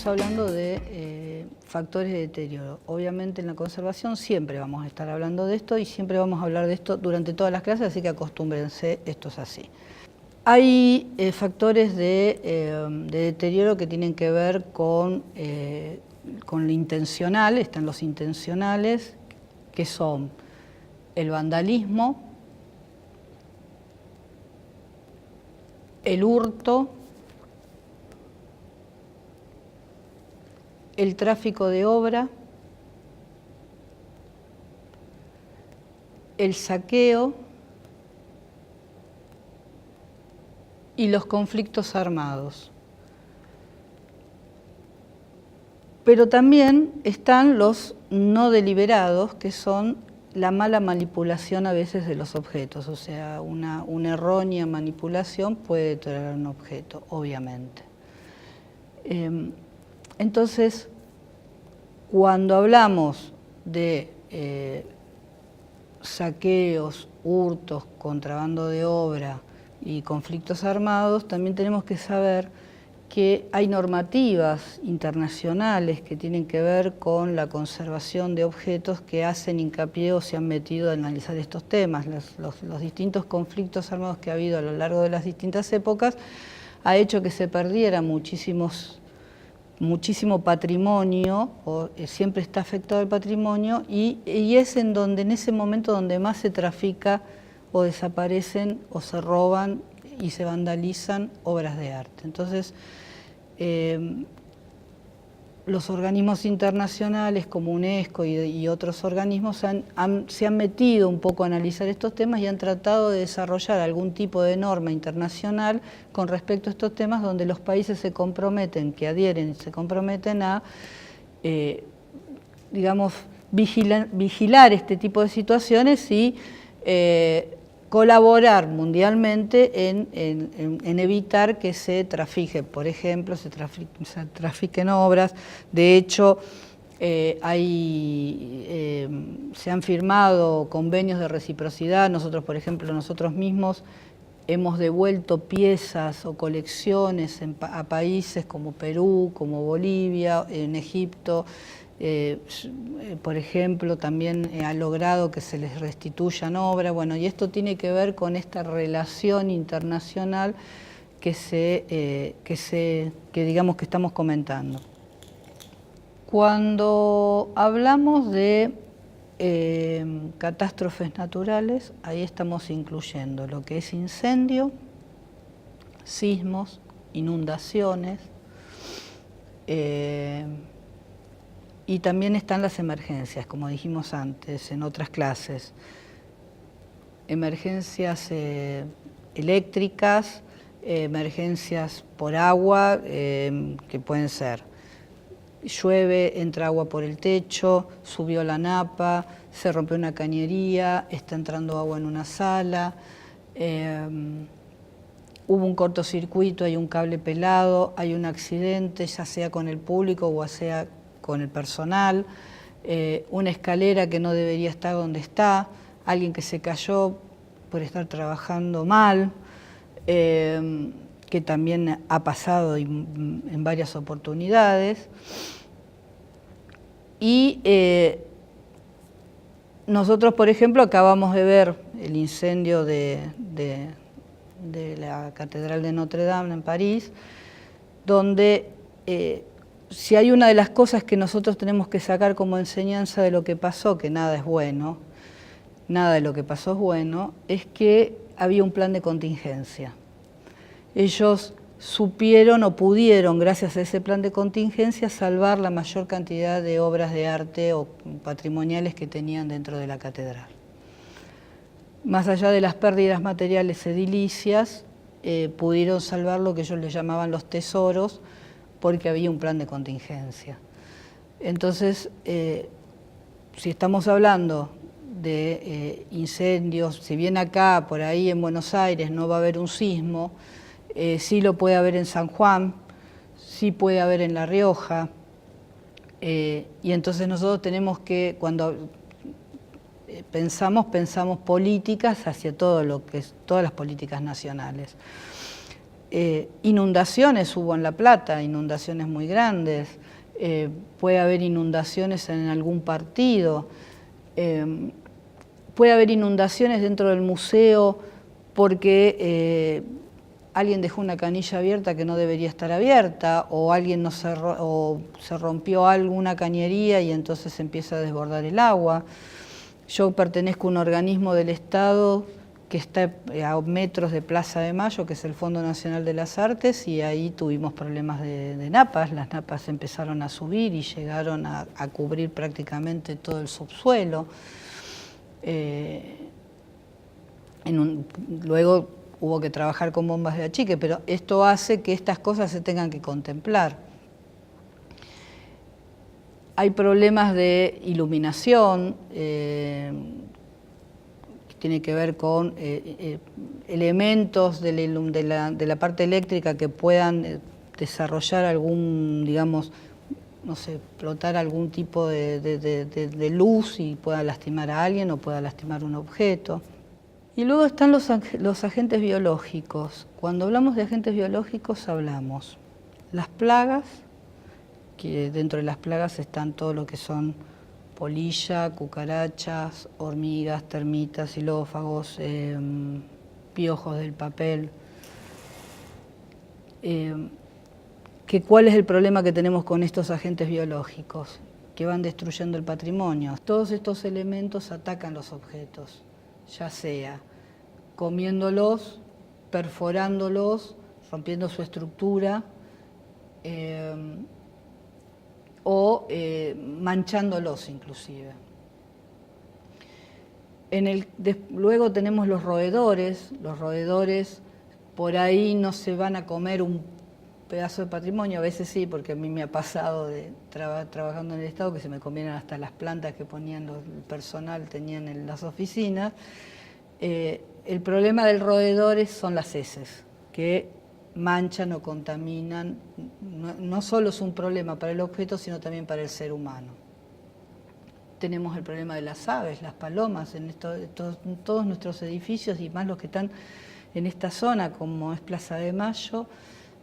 estamos hablando de factores de deterioro. Obviamente en la conservación siempre vamos a estar hablando de esto y siempre vamos a hablar de esto durante todas las clases, así que acostúmbrense, esto es así. Hay factores de deterioro que tienen que ver con lo intencional, están los intencionales, que son el vandalismo, el hurto, el tráfico de obra, el saqueo y los conflictos armados. Pero también están los no deliberados, que son la mala manipulación a veces de los objetos, o sea, una errónea manipulación puede deteriorar un objeto, obviamente. Entonces, cuando hablamos de saqueos, hurtos, contrabando de obra y conflictos armados, también tenemos que saber que hay normativas internacionales que tienen que ver con la conservación de objetos que hacen hincapié o se han metido a analizar estos temas. Los distintos conflictos armados que ha habido a lo largo de las distintas épocas ha hecho que se perdiera muchísimo patrimonio, siempre está afectado el patrimonio, y es en ese momento donde más se trafica o desaparecen o se roban y se vandalizan obras de arte. Entonces, los organismos internacionales como UNESCO y otros organismos se han metido un poco a analizar estos temas y han tratado de desarrollar algún tipo de norma internacional con respecto a estos temas donde los países se comprometen, que adhieren y se comprometen a, digamos, vigilar este tipo de situaciones y colaborar mundialmente en evitar que se trafique, por ejemplo, se trafiquen obras. De hecho, se han firmado convenios de reciprocidad. Nosotros, por ejemplo, nosotros mismos hemos devuelto piezas o colecciones a países como Perú, como Bolivia, en Egipto. Por ejemplo, también ha logrado que se les restituyan obras. Bueno, y esto tiene que ver con esta relación internacional que digamos que estamos comentando. Cuando hablamos de catástrofes naturales, ahí estamos incluyendo lo que es incendio, sismos, inundaciones, y también están las emergencias, como dijimos antes en otras clases. Emergencias eléctricas, emergencias por agua, que pueden ser llueve, entra agua por el techo, subió la napa, se rompió una cañería, está entrando agua en una sala, hubo un cortocircuito, hay un cable pelado, hay un accidente, ya sea con el público o sea con el personal, una escalera que no debería estar donde está, alguien que se cayó por estar trabajando mal, que también ha pasado en varias oportunidades. Y nosotros, por ejemplo, acabamos de ver el incendio de la Catedral de Notre Dame en París, donde si hay una de las cosas que nosotros tenemos que sacar como enseñanza de lo que pasó, que nada es bueno, nada de lo que pasó es bueno, es que había un plan de contingencia. Ellos supieron o pudieron, gracias a ese plan de contingencia, salvar la mayor cantidad de obras de arte o patrimoniales que tenían dentro de la catedral. Más allá de las pérdidas materiales edilicias, pudieron salvar lo que ellos le llamaban los tesoros, porque había un plan de contingencia. Entonces, si estamos hablando de incendios, si bien acá, por ahí en Buenos Aires, no va a haber un sismo, sí lo puede haber en San Juan, sí puede haber en La Rioja, y entonces nosotros tenemos que, cuando pensamos políticas hacia todo lo que es, todas las políticas nacionales. Inundaciones hubo en La Plata, inundaciones muy grandes. Puede haber inundaciones en algún partido. Puede haber inundaciones dentro del museo porque alguien dejó una canilla abierta que no debería estar abierta, o alguien o se rompió alguna cañería y entonces empieza a desbordar el agua. Yo pertenezco a un organismo del Estado que está a metros de Plaza de Mayo, que es el Fondo Nacional de las Artes, y ahí tuvimos problemas de napas. Las napas empezaron a subir y llegaron a cubrir prácticamente todo el subsuelo. Luego hubo que trabajar con bombas de achique, pero esto hace que estas cosas se tengan que contemplar. Hay problemas de iluminación, tiene que ver con elementos de la parte eléctrica que puedan desarrollar algún, digamos, no sé, explotar algún tipo de luz y pueda lastimar a alguien o pueda lastimar un objeto. Y luego están los agentes biológicos. Cuando hablamos de agentes biológicos hablamos las plagas, que dentro de las plagas están todo lo que son polilla, cucarachas, hormigas, termitas, xilófagos, piojos del papel. ¿Cuál es el problema que tenemos con estos agentes biológicos? Que van destruyendo el patrimonio. Todos estos elementos atacan los objetos, ya sea comiéndolos, perforándolos, rompiendo su estructura, o manchándolos inclusive. Luego tenemos los roedores por ahí no se van a comer un pedazo de patrimonio, a veces sí, porque a mí me ha pasado trabajando en el Estado que se me comieron hasta las plantas que ponían el personal, tenían en las oficinas. El problema del roedor son las heces, que manchan o contaminan. No solo es un problema para el objeto, sino también para el ser humano. Tenemos el problema de las aves, las palomas, en todos nuestros edificios y más los que están en esta zona, como es Plaza de Mayo,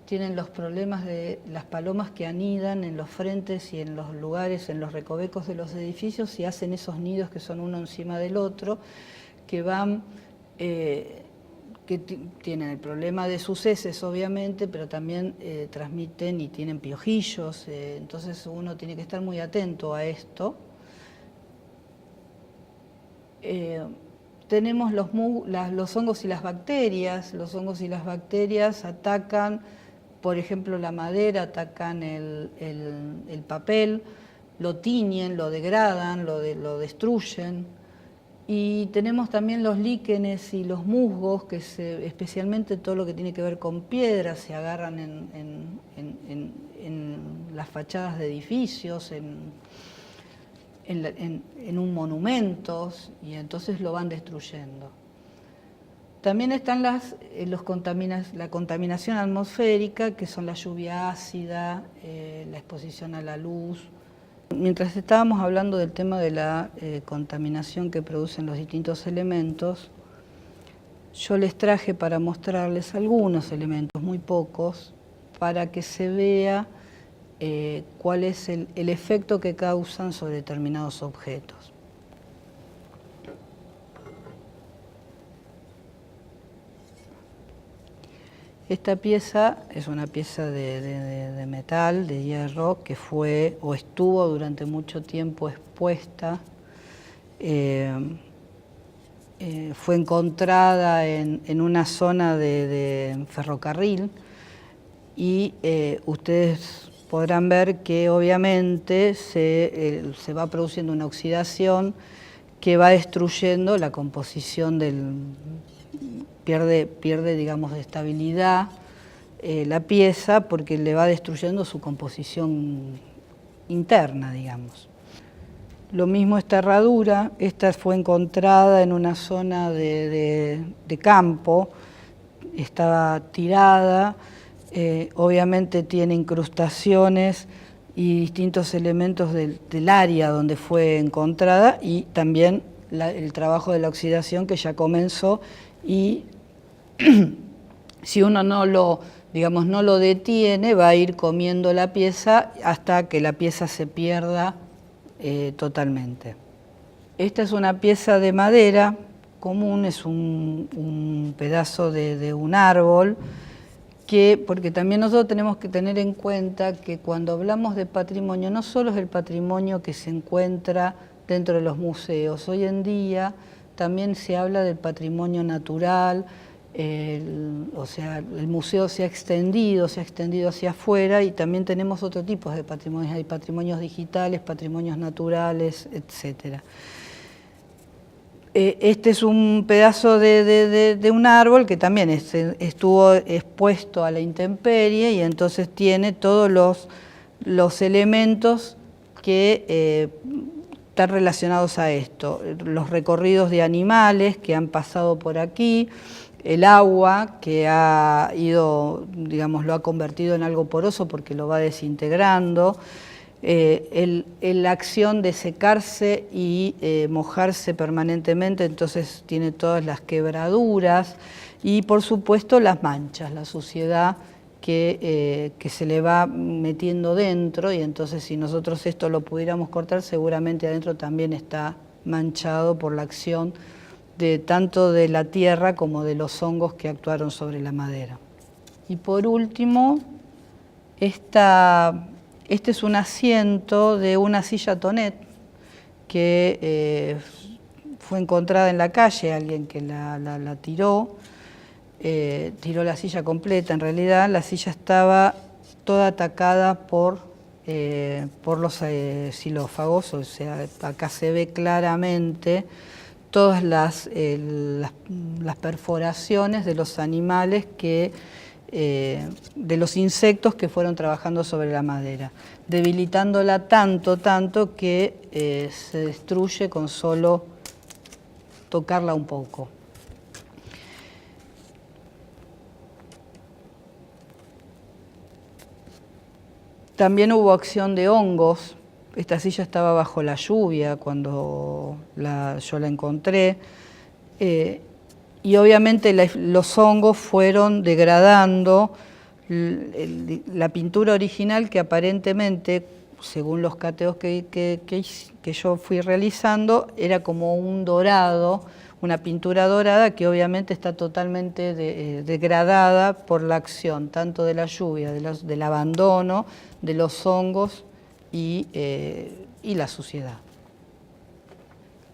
tienen los problemas de las palomas que anidan en los frentes y en los lugares, en los recovecos de los edificios y hacen esos nidos que son uno encima del otro, que van... que tienen el problema de sus heces, obviamente, pero también transmiten y tienen piojillos, entonces uno tiene que estar muy atento a esto. Tenemos los hongos y las bacterias. Los hongos y las bacterias atacan, por ejemplo, la madera, atacan el papel, lo tiñen, lo degradan, lo destruyen. Y tenemos también los líquenes y los musgos, que especialmente todo lo que tiene que ver con piedras, se agarran en las fachadas de edificios, en un monumentos, y entonces lo van destruyendo. También están la contaminación atmosférica, que son la lluvia ácida, la exposición a la luz. Mientras estábamos hablando del tema de la contaminación que producen los distintos elementos, yo les traje para mostrarles algunos elementos, muy pocos, para que se vea cuál es el efecto que causan sobre determinados objetos. Esta pieza es una pieza de metal, de hierro, que fue o estuvo durante mucho tiempo expuesta. Fue encontrada en una zona de ferrocarril y ustedes podrán ver que obviamente se va produciendo una oxidación que va destruyendo la composición pierde digamos, de estabilidad la pieza porque le va destruyendo su composición interna, digamos. Lo mismo esta herradura, esta fue encontrada en una zona de campo, estaba tirada, obviamente tiene incrustaciones y distintos elementos del área donde fue encontrada y también el trabajo de la oxidación que ya comenzó y si uno no lo digamos, no lo detiene, va a ir comiendo la pieza hasta que la pieza se pierda totalmente. Esta es una pieza de madera común, es un pedazo de un árbol, porque también nosotros tenemos que tener en cuenta que cuando hablamos de patrimonio, no solo es el patrimonio que se encuentra dentro de los museos, hoy en día también se habla del patrimonio natural, o sea, el museo se ha extendido hacia afuera y también tenemos otro tipo de patrimonios, hay patrimonios digitales, patrimonios naturales, etcétera. Este es un pedazo de un árbol que también estuvo expuesto a la intemperie y entonces tiene todos los elementos que están relacionados a esto. Los recorridos de animales que han pasado por aquí, el agua que ha ido, digamos, lo ha convertido en algo poroso porque lo va desintegrando, la acción de secarse y mojarse permanentemente, entonces tiene todas las quebraduras y por supuesto las manchas, la suciedad que se le va metiendo dentro y entonces si nosotros esto lo pudiéramos cortar seguramente adentro también está manchado por la acción tanto de la tierra como de los hongos que actuaron sobre la madera. Y por último, este es un asiento de una silla Tonet que fue encontrada en la calle, alguien que la tiró, tiró la silla completa. En realidad la silla estaba toda atacada por los xilófagos, o sea, acá se ve claramente todas las perforaciones de los animales de los insectos que fueron trabajando sobre la madera, debilitándola tanto que se destruye con solo tocarla un poco. También hubo acción de hongos. Esta silla estaba bajo la lluvia cuando yo la encontré. Y obviamente los hongos fueron degradando la pintura original que aparentemente, según los cateos que yo fui realizando, era como un dorado, una pintura dorada que obviamente está totalmente degradada por la acción tanto de la lluvia, del abandono, de los hongos y la suciedad.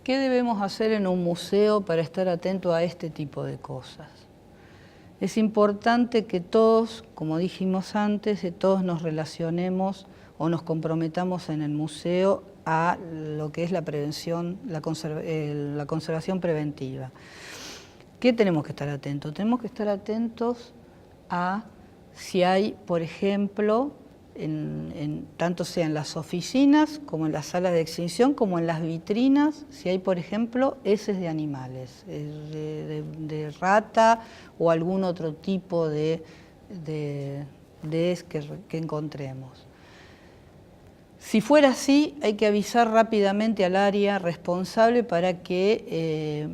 ¿Qué debemos hacer en un museo para estar atento a este tipo de cosas? Es importante que todos, como dijimos antes, que todos nos relacionemos o nos comprometamos en el museo a lo que es la prevención, la conservación preventiva. ¿Qué tenemos que estar atentos? Tenemos que estar atentos a si hay, por ejemplo, tanto sea en las oficinas, como en las salas de exhibición, como en las vitrinas, si hay, por ejemplo, heces de animales, de rata o algún otro tipo de hez que encontremos. Si fuera así, hay que avisar rápidamente al área responsable para que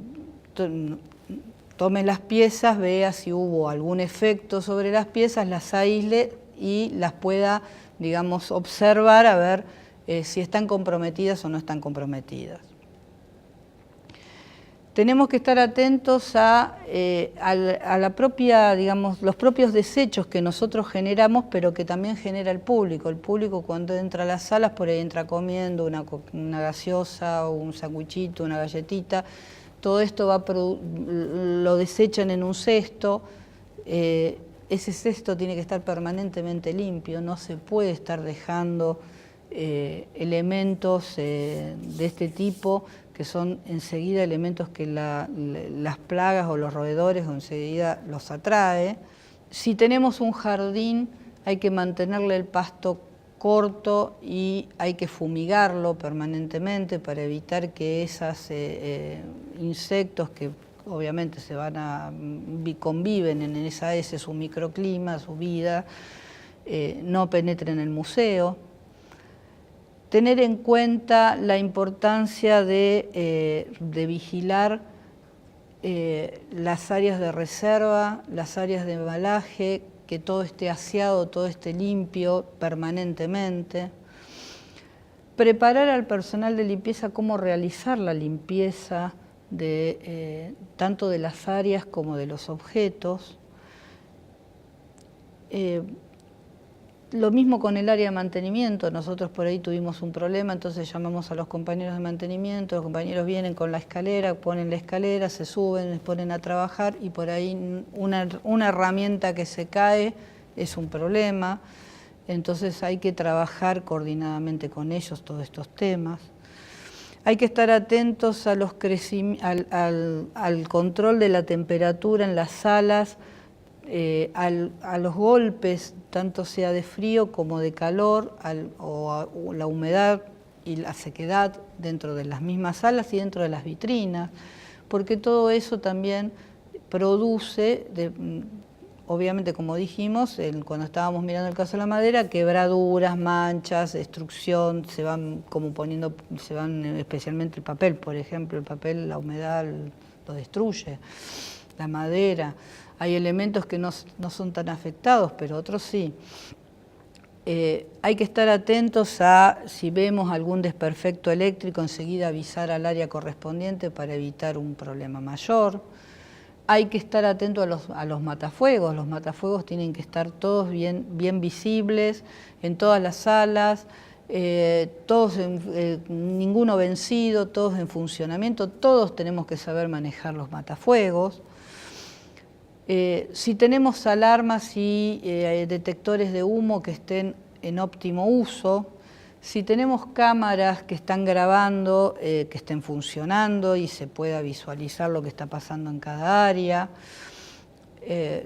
tome las piezas, vea si hubo algún efecto sobre las piezas, las aísle y las pueda, digamos, observar a ver si están comprometidas o no están comprometidas. Tenemos que estar atentos a la propia, digamos, los propios desechos que nosotros generamos, pero que también genera el público. El público cuando entra a las salas, por ahí entra comiendo una gaseosa o un sandwichito, una galletita. Todo esto lo desechan en un cesto. Ese cesto tiene que estar permanentemente limpio, no se puede estar dejando elementos de este tipo, que son enseguida elementos que las plagas o los roedores enseguida los atrae. Si tenemos un jardín, hay que mantenerle el pasto corto y hay que fumigarlo permanentemente para evitar que esos insectos que obviamente conviven en ese su microclima, su vida, no penetren en el museo. Tener en cuenta la importancia de vigilar las áreas de reserva, las áreas de embalaje, que todo esté aseado, todo esté limpio permanentemente. Preparar al personal de limpieza cómo realizar la limpieza tanto de las áreas como de los objetos. Lo mismo con el área de mantenimiento. Nosotros por ahí tuvimos un problema, entonces llamamos a los compañeros de mantenimiento, los compañeros vienen con la escalera, ponen la escalera, se suben, les ponen a trabajar y por ahí una herramienta que se cae es un problema. Entonces hay que trabajar coordinadamente con ellos todos estos temas. Hay que estar atentos a los al control de la temperatura en las salas, a los golpes, tanto sea de frío como de calor, o la humedad y la sequedad dentro de las mismas salas y dentro de las vitrinas, porque todo eso también produce, obviamente como dijimos, cuando estábamos mirando el caso de la madera, quebraduras, manchas, destrucción, se van especialmente el papel, por ejemplo, el papel, la humedad lo destruye, la madera. Hay elementos que no son tan afectados, pero otros sí. Hay que estar atentos a, si vemos algún desperfecto eléctrico, enseguida avisar al área correspondiente para evitar un problema mayor. Hay que estar atento a los matafuegos. Los matafuegos tienen que estar todos bien visibles en todas las salas, ninguno vencido, todos en funcionamiento. Todos tenemos que saber manejar los matafuegos. Si tenemos alarmas y detectores de humo que estén en óptimo uso, si tenemos cámaras que están grabando, que estén funcionando y se pueda visualizar lo que está pasando en cada área,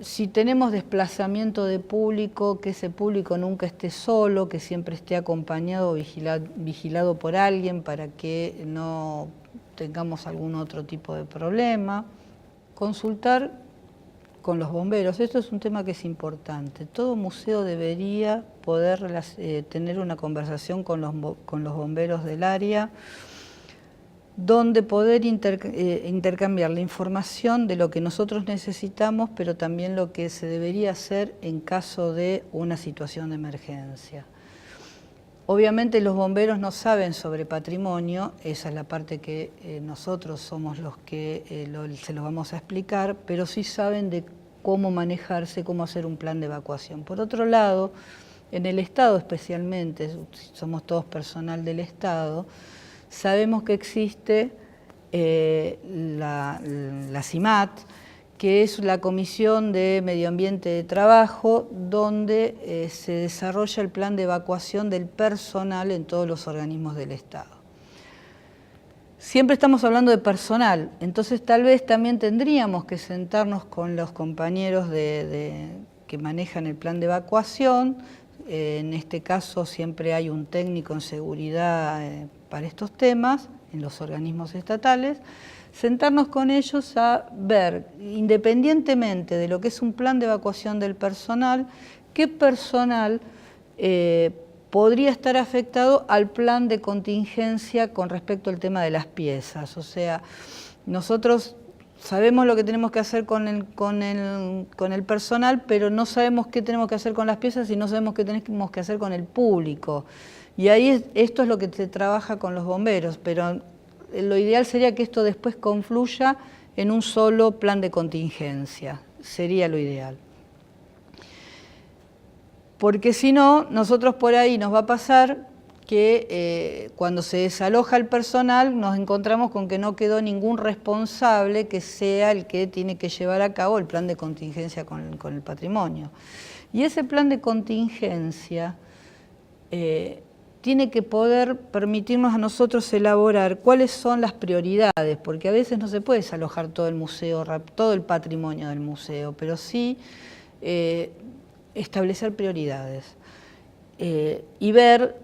si tenemos desplazamiento de público, que ese público nunca esté solo, que siempre esté acompañado o vigilado por alguien para que no tengamos algún otro tipo de problema. Consultar con los bomberos. Esto es un tema que es importante. Todo museo debería poder tener una conversación con los bomberos del área, donde poder intercambiar la información de lo que nosotros necesitamos, pero también lo que se debería hacer en caso de una situación de emergencia. Obviamente los bomberos no saben sobre patrimonio, esa es la parte que nosotros somos los que se lo vamos a explicar, pero sí saben de cómo manejarse, cómo hacer un plan de evacuación. Por otro lado, en el Estado especialmente, somos todos personal del Estado, sabemos que existe la CIMAT, que es la Comisión de Medio Ambiente de Trabajo, donde se desarrolla el plan de evacuación del personal en todos los organismos del Estado. Siempre estamos hablando de personal, entonces tal vez también tendríamos que sentarnos con los compañeros que manejan el plan de evacuación. En este caso siempre hay un técnico en seguridad para estos temas, en los organismos estatales, sentarnos con ellos a ver, independientemente de lo que es un plan de evacuación del personal, qué personal podría estar afectado al plan de contingencia con respecto al tema de las piezas. O sea, nosotros sabemos lo que tenemos que hacer con el personal, pero no sabemos qué tenemos que hacer con las piezas y no sabemos qué tenemos que hacer con el público. Y ahí esto es lo que se trabaja con los bomberos, pero lo ideal sería que esto después confluya en un solo plan de contingencia, sería lo ideal. Porque si no, nosotros por ahí nos va a pasar que cuando se desaloja el personal nos encontramos con que no quedó ningún responsable que sea el que tiene que llevar a cabo el plan de contingencia con el patrimonio. Y ese plan de contingencia tiene que poder permitirnos a nosotros elaborar cuáles son las prioridades, porque a veces no se puede desalojar todo el museo, todo el patrimonio del museo, pero sí establecer prioridades y ver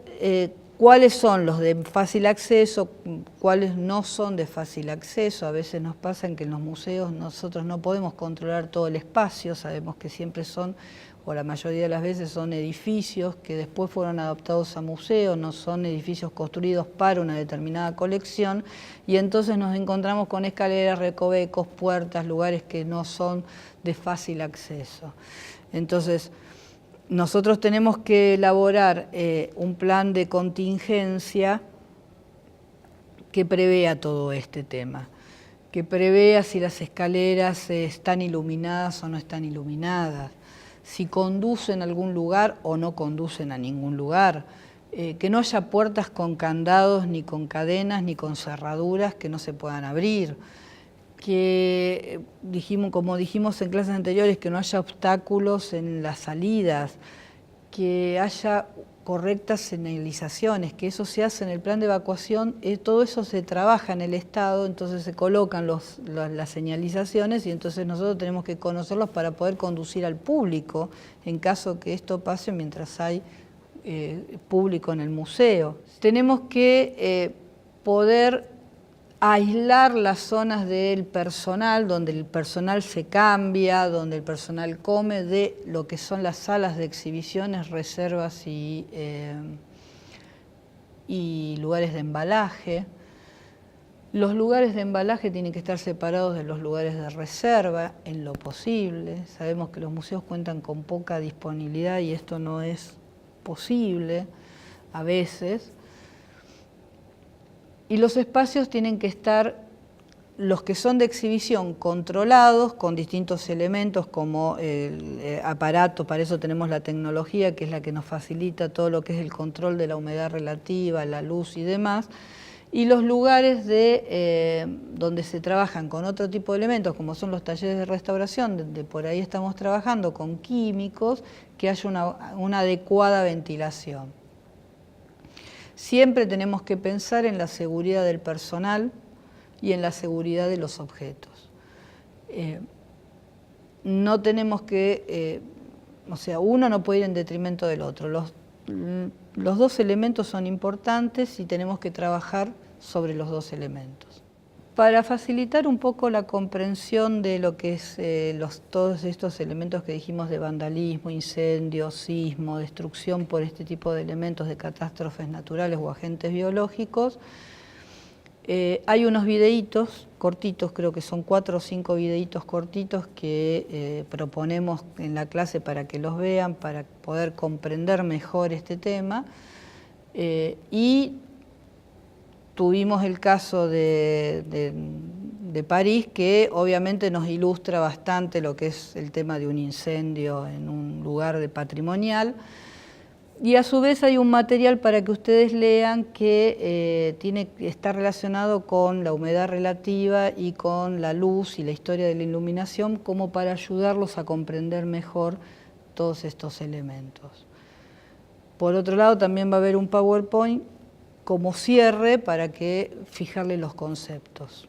cuáles son los de fácil acceso, cuáles no son de fácil acceso. A veces nos pasa en que en los museos nosotros no podemos controlar todo el espacio, sabemos que siempre son, o la mayoría de las veces son edificios que después fueron adaptados a museos, no son edificios construidos para una determinada colección, y entonces nos encontramos con escaleras, recovecos, puertas, lugares que no son de fácil acceso. Entonces, nosotros tenemos que elaborar un plan de contingencia que prevea todo este tema, que prevea si las escaleras están iluminadas o no están iluminadas, si conducen a algún lugar o no conducen a ningún lugar, que no haya puertas con candados, ni con cadenas, ni con cerraduras que no se puedan abrir, que como dijimos en clases anteriores, que no haya obstáculos en las salidas, que haya correctas señalizaciones, que eso se hace en el plan de evacuación, todo eso se trabaja en el Estado, entonces se colocan las señalizaciones y entonces nosotros tenemos que conocerlos para poder conducir al público en caso que esto pase mientras hay público en el museo. Tenemos que poder aislar las zonas del personal, donde el personal se cambia, donde el personal come, de lo que son las salas de exhibiciones, reservas y lugares de embalaje. Los lugares de embalaje tienen que estar separados de los lugares de reserva en lo posible. Sabemos que los museos cuentan con poca disponibilidad y esto no es posible a veces. Y los espacios tienen que estar, los que son de exhibición, controlados con distintos elementos como el aparato, para eso tenemos la tecnología que es la que nos facilita todo lo que es el control de la humedad relativa, la luz y demás, y los lugares donde se trabajan con otro tipo de elementos, como son los talleres de restauración, donde por ahí estamos trabajando con químicos, que haya una adecuada ventilación. Siempre tenemos que pensar en la seguridad del personal y en la seguridad de los objetos. No tenemos que, o sea, uno no puede ir en detrimento del otro. Los dos elementos son importantes y tenemos que trabajar sobre los dos elementos. Para facilitar un poco la comprensión de lo que es todos estos elementos que dijimos de vandalismo, incendio, sismo, destrucción por este tipo de elementos de catástrofes naturales o agentes biológicos, hay unos videitos cortitos, creo que son 4 o 5 videitos cortitos que proponemos en la clase para que los vean, para poder comprender mejor este tema. Y tuvimos el caso de París, que obviamente nos ilustra bastante lo que es el tema de un incendio en un lugar patrimonial. Y a su vez hay un material para que ustedes lean que está relacionado con la humedad relativa y con la luz y la historia de la iluminación, como para ayudarlos a comprender mejor todos estos elementos. Por otro lado, también va a haber un PowerPoint como cierre para que fijarle los conceptos.